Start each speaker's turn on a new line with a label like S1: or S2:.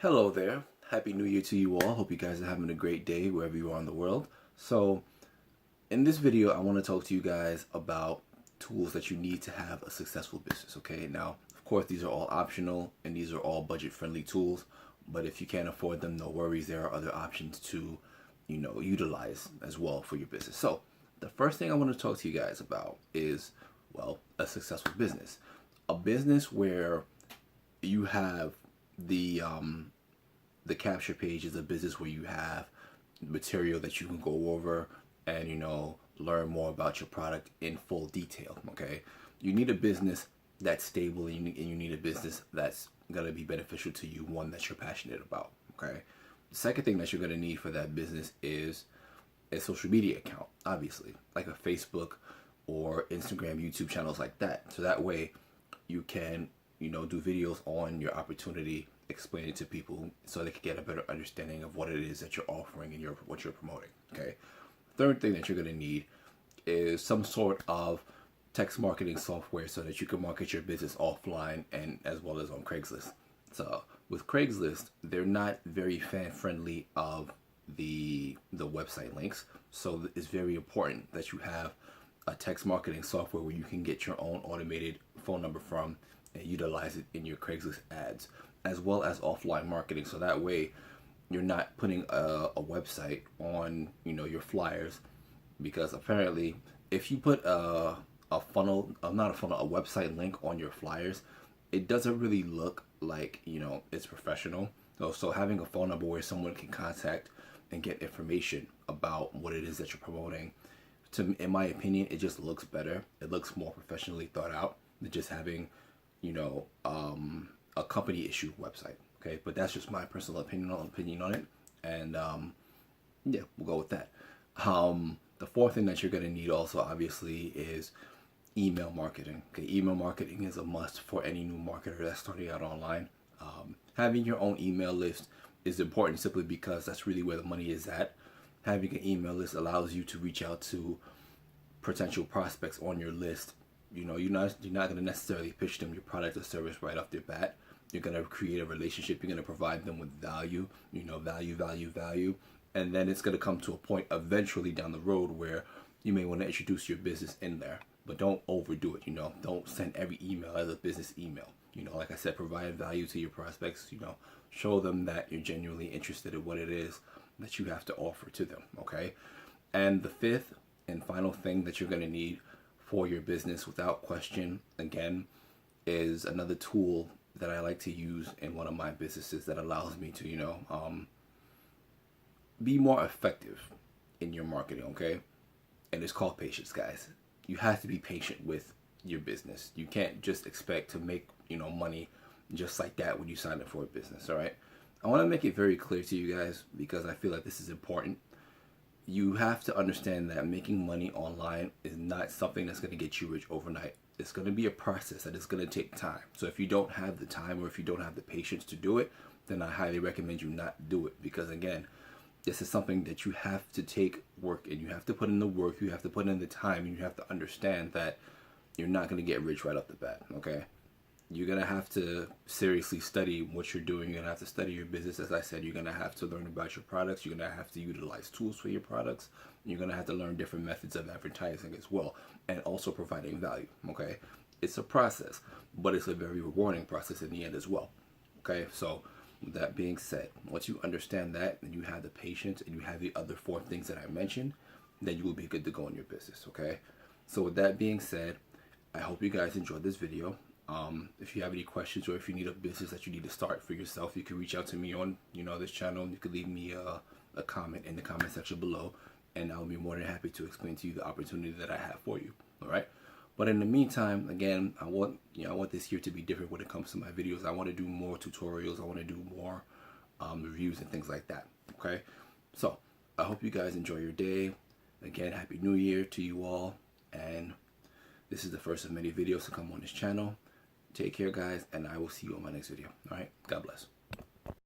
S1: Hello there. Happy New Year to you all. Hope you guys are having a great day wherever you are in the world. So, in this video, I want to talk to you guys about tools that you need to have a successful business, okay? Now, of course, these are all optional and these are all budget-friendly tools, but if you can't afford them, no worries. There are other options to, utilize as well for your business. So, the first thing I want to talk to you guys about is, well, a successful business. A business where you have the capture page is a business where you have material that you can go over and learn more about your product in full detail. Okay, you need a business that's stable, and you need a business that's gonna be beneficial to you, one that you're passionate about. Okay, the second thing that you're gonna need for that business is a social media account, obviously, like a Facebook or Instagram, YouTube channels like that. So that way you can do videos on your opportunity, explain it to people so they can get a better understanding of what it is that you're offering and what you're promoting. Okay. Third thing that you're going to need is some sort of text marketing software so that you can market your business offline and as well as on Craigslist. So with Craigslist, they're not very fan friendly of the website links. So it's very important that you have a text marketing software where you can get your own automated phone number from and utilize it in your Craigslist ads, as well as offline marketing. So that way you're not putting a website on your flyers, because apparently if you put a funnel, not a funnel, a website link on your flyers, it doesn't really look like it's professional. So having a phone number where someone can contact and get information about what it is that you're promoting, in my opinion, it just looks better. It looks more professionally thought out than just having a company issue website. Okay, but that's just my personal opinion on it, and yeah, we'll go with that. The fourth thing that you're going to need also, obviously, is email marketing. Okay, email marketing is a must for any new marketer that's starting out online. Having your own email list is important simply because that's really where the money is at. Having an email list allows you to reach out to potential prospects on your list. You're not going to necessarily pitch them your product or service right off the bat. You're going to create a relationship. You're going to provide them with value, value, and then it's going to come to a point eventually down the road where you may want to introduce your business in there, but don't overdo it. Don't send every email as a business email. Like I said, provide value to your prospects. Show them that you're genuinely interested in what it is that you have to offer to them. Okay, and the fifth and final thing that you're going to need for your business, without question, again, is another tool that I like to use in one of my businesses that allows me to, be more effective in your marketing, okay? And it's called patience, guys. You have to be patient with your business. You can't just expect to make, money just like that when you sign up for a business, all right? I want to make it very clear to you guys because I feel like this is important. You have to understand that making money online is not something that's going to get you rich overnight. It's going to be a process that is going to take time. So if you don't have the time or if you don't have the patience to do it, then I highly recommend you not do it, because again, this is something that you have to take work and you have to put in the work, you have to put in the time, and you have to understand that you're not going to get rich right off the bat, okay? You're going to have to seriously study what you're doing. You're going to have to study your business. As I said, you're going to have to learn about your products. You're going to have to utilize tools for your products. You're going to have to learn different methods of advertising as well, and also providing value, okay? It's a process, but it's a very rewarding process in the end as well, okay? So with that being said, once you understand that and you have the patience and you have the other four things that I mentioned, then you will be good to go in your business, okay? So with that being said, I hope you guys enjoyed this video. If you have any questions or if you need a business that you need to start for yourself, you can reach out to me on this channel. You can leave me a comment in the comment section below, and I'll be more than happy to explain to you the opportunity that I have for you. All right. But in the meantime, again, I want this year to be different when it comes to my videos. I want to do more tutorials. I want to do more reviews and things like that. Okay. So I hope you guys enjoy your day. Again, Happy New Year to you all, and this is the first of many videos to come on this channel. Take care, guys, and I will see you on my next video. All right? God bless.